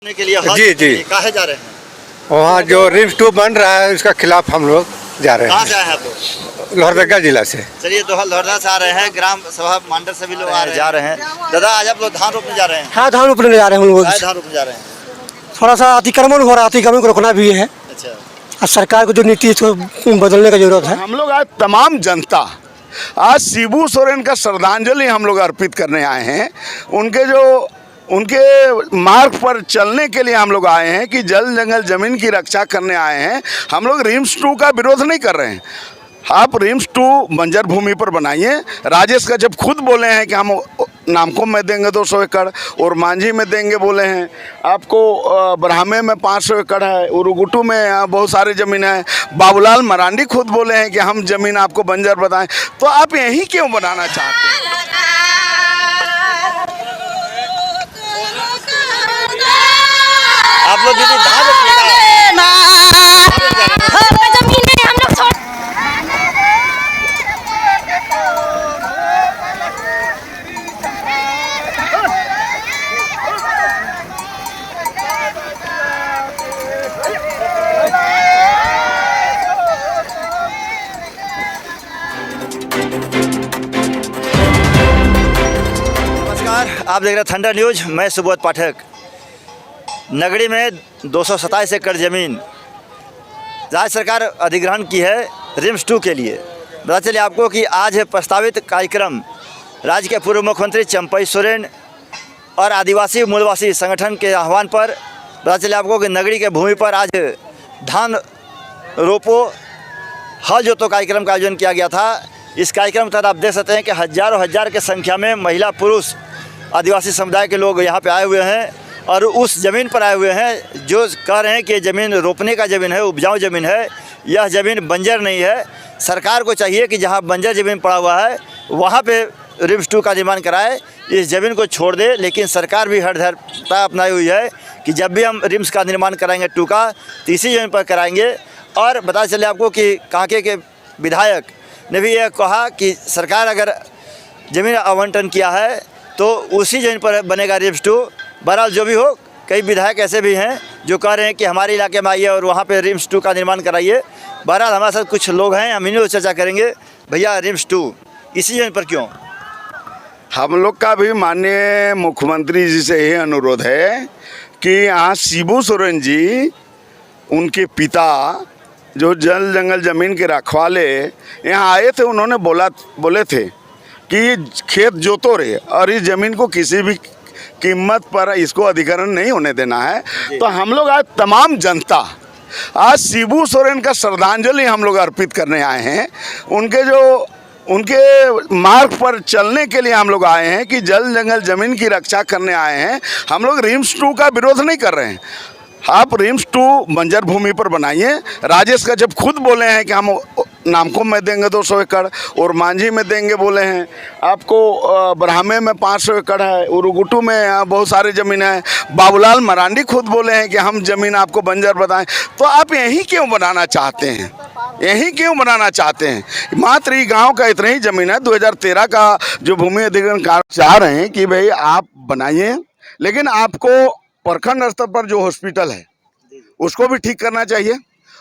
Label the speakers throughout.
Speaker 1: के लिए
Speaker 2: जी जी
Speaker 1: कहाँ जा रहे हैं?
Speaker 2: वहाँ जो रिम्स 2 बन रहा है उसका खिलाफ हम लोग जा रहे
Speaker 1: कहाँ
Speaker 2: हैं।
Speaker 1: से आए हैं आप लोग?
Speaker 2: लोहरदगा जिला से।
Speaker 1: चलिए लोहरदगा से आ रहे हैं, ग्राम सभा मंडल से भी लोग आ रहे हैं, जा रहे हैं। दादा आज आप लोग धान रोपने जा रहे हैं?
Speaker 3: हाँ, धान रोपने जा रहे हैं हम लोग।
Speaker 1: धान रोपने जा रहे हैं।
Speaker 3: थोड़ा सा अतिक्रमण हो रहा है, अतिक्रमण को रोकना भी है।
Speaker 1: अच्छा,
Speaker 3: और सरकार को जो नीति है इसको बदलने का जरूरत है।
Speaker 4: हम लोग आज तमाम जनता आज शिबू सोरेन का श्रद्धांजलि हम लोग अर्पित करने आए हैं। उनके मार्ग पर चलने के लिए हम लोग आए हैं कि जल जंगल जमीन की रक्षा करने आए हैं। हम लोग रिम्स 2 का विरोध नहीं कर रहे हैं। आप रिम्स 2 बंजर भूमि पर बनाइए। राजेश का जब खुद बोले हैं कि हम नामको में देंगे 200 एकड़ और मांझी में देंगे बोले हैं, आपको ब्राह्मे में 500 एकड़ है, उरुगुटू में बहुत सारी ज़मीन है। बाबूलाल मरांडी खुद बोले हैं कि हम ज़मीन आपको बंजर बताएं। तो आप यही क्यों बनाना चाहते हैं?
Speaker 1: आप लोग दीदी धान रोपने जा रहे हैं? नमस्कार, आप देख रहे हैं थंडर न्यूज। मैं सुबोध पाठक। नगरी में 227 एकड़ ज़मीन राज्य सरकार अधिग्रहण की है रिम्स 2 के लिए। पता चले आपको कि आज प्रस्तावित कार्यक्रम राज्य के पूर्व मुख्यमंत्री चंपई सोरेन और आदिवासी मूलवासी संगठन के आह्वान पर पता चले आपको कि नगरी के भूमि पर आज धान रोपो हल जोतो कार्यक्रम का आयोजन किया गया था। इस कार्यक्रम के तहत आप देख सकते हैं कि हज़ारों हजार की संख्या में महिला पुरुष आदिवासी समुदाय के लोग यहाँ पे आए हुए हैं और उस ज़मीन पर आए हुए हैं जो कह रहे हैं कि ज़मीन रोपने का ज़मीन है, उपजाऊ ज़मीन है, यह ज़मीन बंजर नहीं है। सरकार को चाहिए कि जहाँ बंजर ज़मीन पड़ा हुआ है वहाँ पे रिम्स 2 का निर्माण कराए, इस ज़मीन को छोड़ दे। लेकिन सरकार भी हठधर्मता अपनाई हुई है कि जब भी हम रिम्स का निर्माण कराएंगे 2 का तो इसी ज़मीन पर कराएंगे। और बता चले आपको कि कांके के विधायक ने भी यह कहा कि सरकार अगर ज़मीन आवंटन किया है तो उसी ज़मीन पर बनेगा रिम्स 2। बहरहाल जो भी हो, कई विधायक ऐसे भी हैं जो कह रहे हैं कि हमारे इलाके में आइए और वहाँ पे रिम्स 2 का निर्माण कराइए। बहरहाल हमारे साथ कुछ लोग हैं, हम इन्हीं से चर्चा करेंगे। भैया रिम्स 2 इसी ज़मीन पर क्यों?
Speaker 4: हम लोग का भी माननीय मुख्यमंत्री जी से यही अनुरोध है कि यहाँ शिबू सोरेन जी, उनके पिता जो जल जंगल ज़मीन के रखवाले यहाँ आए थे, उन्होंने बोले थे कि खेत जोतो रहे और इस ज़मीन को किसी भी कीमत पर इसको अधिग्रहण नहीं होने देना है। तो हम लोग आज तमाम जनता आज शिबू सोरेन का श्रद्धांजलि हम लोग अर्पित करने आए हैं। उनके मार्ग पर चलने के लिए हम लोग आए हैं कि जल जंगल ज़मीन की रक्षा करने आए हैं। हम लोग रिम्स 2 का विरोध नहीं कर रहे हैं। आप रिम्स 2 बंजर भूमि पर बनाइए। राजेश का जब खुद बोले हैं कि हम नामको में देंगे 200 एकड़ और मांझी में देंगे बोले हैं, आपको ब्राह्मे में 500 एकड़ है, उरुगुटू में बहुत सारी ज़मीन है। बाबूलाल मरांडी खुद बोले हैं कि हम ज़मीन आपको बंजर बताएं। तो आप यही क्यों बनाना चाहते हैं? यही क्यों बनाना चाहते हैं? मात्र ये गाँव का इतना ही ज़मीन है। 2013 का जो भूमि अधिग्रहण कार्य चाह रहे हैं कि भाई आप बनाइए, लेकिन आपको प्रखंड स्तर पर जो हॉस्पिटल है उसको भी ठीक करना चाहिए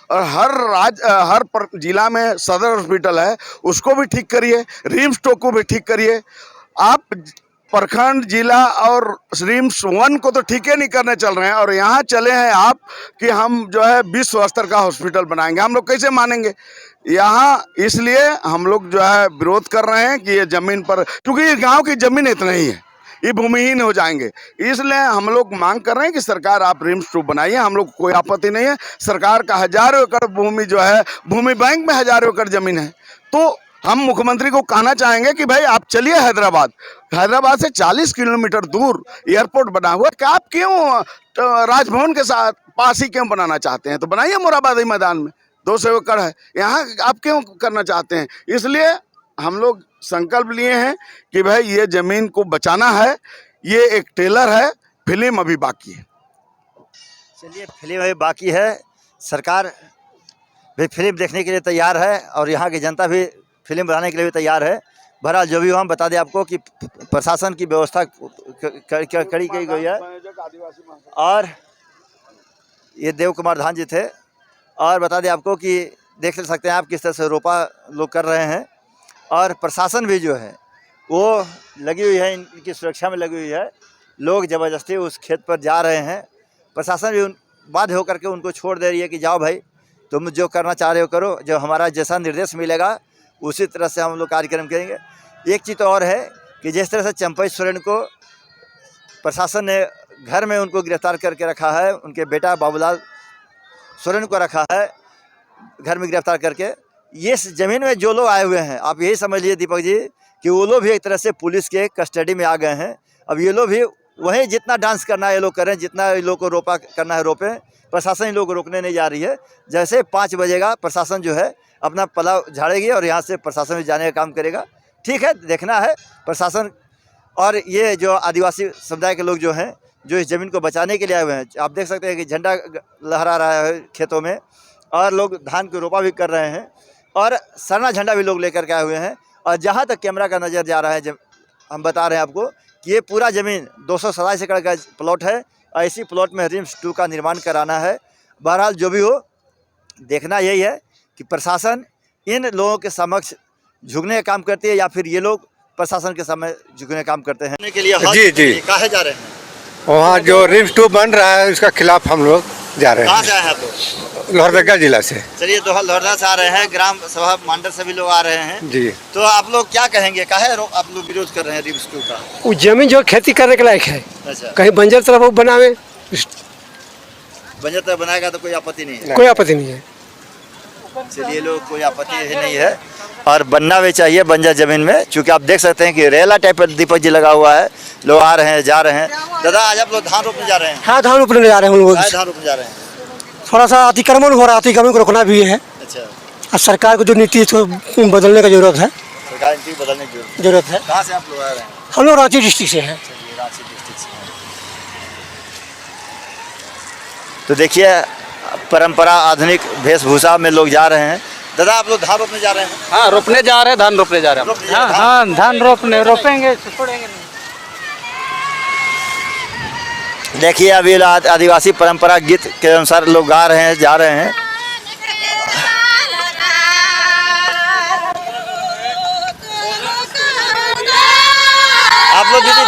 Speaker 4: और हर जिला में सदर हॉस्पिटल है उसको भी ठीक करिए, रिम्स 2 को भी ठीक करिए। आप प्रखंड जिला और रिम्स 1 को तो ठीक ही नहीं करने चल रहे हैं और यहाँ चले हैं आप कि हम जो है विश्व स्तर का हॉस्पिटल बनाएंगे। हम लोग कैसे मानेंगे यहाँ? इसलिए हम लोग जो है विरोध कर रहे हैं कि ये ज़मीन पर, क्योंकि ये गाँव की ज़मीन इतना ही है, ये भूमिहीन हो जाएंगे। इसलिए हम लोग मांग कर रहे हैं कि सरकार आप रिम्स 2 बनाइए। हम लोग कोई आपत्ति नहीं है। सरकार का हज़ारों एकड़ भूमि जो है, भूमि बैंक में हज़ारों एकड़ ज़मीन है। तो हम मुख्यमंत्री को कहना चाहेंगे कि भाई आप चलिए हैदराबाद से 40 किलोमीटर दूर एयरपोर्ट बना हुआ, कि आप क्यों राजभवन के साथ पास ही क्यों बनाना चाहते हैं? तो बनाइए मोराबादी मैदान में, 200 एकड़ है, यहाँ आप क्यों करना चाहते हैं? इसलिए हम लोग संकल्प लिए हैं कि भाई ये ज़मीन को बचाना है। ये एक ट्रेलर है, फिल्म अभी बाकी है।
Speaker 1: चलिए, फिल्म अभी बाकी है। सरकार भी फिल्म देखने के लिए तैयार है और यहाँ की जनता भी फिल्म बनाने के लिए भी तैयार है। बहरहाल जो भी हो, हम बता दें आपको कि प्रशासन की व्यवस्था कड़ी की गई है और ये देव कुमार धान जी थे। और बता दें आपको कि देख सकते हैं आप किस तरह से रोपा लोग कर रहे हैं। और प्रशासन भी जो है वो लगी हुई है, इनकी सुरक्षा में लगी हुई है। लोग ज़बरदस्ती उस खेत पर जा रहे हैं। प्रशासन भी बाध्य होकर के उनको छोड़ दे रही है कि जाओ भाई, तुम जो करना चाह रहे हो करो, जो हमारा जैसा निर्देश मिलेगा उसी तरह से हम लोग कार्यक्रम करेंगे। एक चीज़ तो और है कि जिस तरह से चंपई सोरेन को प्रशासन ने घर में उनको गिरफ्तार करके रखा है, उनके बेटा बाबूलाल सोरेन को रखा है घर में गिरफ्तार करके। ये ज़मीन में जो लोग आए हुए हैं, आप यही समझ लीजिए दीपक जी कि वो लोग भी एक तरह से पुलिस के कस्टडी में आ गए हैं। अब ये लोग भी वहीं जितना डांस करना है ये लोग करें, जितना ये लोग को रोपा करना है रोपें। प्रशासन इन लोगों को रोकने नहीं जा रही है। जैसे 5 बजेगा प्रशासन जो है अपना पला झाड़ेगी और यहाँ से प्रशासन में जाने का काम करेगा। ठीक है, देखना है प्रशासन। और ये जो आदिवासी समुदाय के लोग जो हैं, जो इस ज़मीन को बचाने के लिए आए हुए हैं, आप देख सकते हैं कि झंडा लहरा रहा है खेतों में और लोग धान को रोपा भी कर रहे हैं और सरना झंडा भी लोग लेकर के आए हुए हैं। और जहाँ तक कैमरा का नज़र जा रहा है, जब हम बता रहे हैं आपको कि ये पूरा ज़मीन 227 एकड़ का प्लॉट है और इसी प्लॉट में रिम्स 2 का निर्माण कराना है। बहरहाल जो भी हो, देखना यही है कि प्रशासन इन लोगों के समक्ष झुकने का काम करती है या फिर ये लोग प्रशासन के सामने झुकने का काम करते हैं। के लिए
Speaker 2: जी, जी।
Speaker 1: काहे जा रहे हैं?
Speaker 2: वहाँ जो रिम्स 2 बन रहा है उसका खिलाफ हम लोग जा रहे
Speaker 1: कहाँ
Speaker 2: हैं।
Speaker 1: से आए हैं आप लोग?
Speaker 2: लोहरदगा जिला से।
Speaker 1: चलिए, तो लोहरदगा से आ रहे हैं, ग्राम सभा मंडल से भी लोग आ रहे हैं
Speaker 2: जी।
Speaker 1: तो आप लोग क्या कहेंगे, काहे आप लोग विरोध कर रहे हैं रिम्स 2 का?
Speaker 3: वो जमीन जो खेती करने के लायक है,
Speaker 1: अच्छा,
Speaker 3: कहीं बंजर तरफ वो बनावे,
Speaker 1: बंजर तरफ बनाएगा तो कोई आपत्ति नहीं है।
Speaker 3: कोई आपत्ति नहीं है।
Speaker 1: चलिए, लोग कोई आपत्ति ही नहीं है और बनना भी चाहिए बंजर जमीन में, क्योंकि आप देख सकते हैं कि रेला टाइप पर दीपक जी लगा हुआ है। लोग आ रहे हैं, जा रहे हैं। दादा, आज आप लोग धान रोपने जा रहे हैं?
Speaker 3: हाँ, धान रोपने जा रहे हैं हम लोग।
Speaker 1: काहे धान रोपने जा रहे हैं?
Speaker 3: थोड़ा सा अतिक्रमण हो रहा है, अतिक्रमण को रोकना भी है।
Speaker 1: अच्छा,
Speaker 3: और सरकार को जो नीति है उसको बदलने का जरूरत है।
Speaker 1: सरकार नीति बदलने की
Speaker 3: जरूरत है।
Speaker 1: कहाँ से आप लोग आ रहे हैं?
Speaker 3: हम लोग रांची डिस्ट्रिक्ट से हैं।
Speaker 1: चलिए, रांची डिस्ट्रिक्ट से हैं। तो देखिए, परंपरा आधुनिक वेशभूषा में लोग जा रहे हैं। दादा, आप लोग धान रोपने जा रहे हैं?
Speaker 5: हाँ, रोपने जा रहे हैं, धान रोपने जा रहे हैं। हाँ हाँ, धान रोपेंगे, छोड़ेंगे नहीं।
Speaker 1: देखिए, अभी आदिवासी परंपरा गीत के अनुसार लोग गा रहे हैं, जा रहे हैं। आप लोग दीदी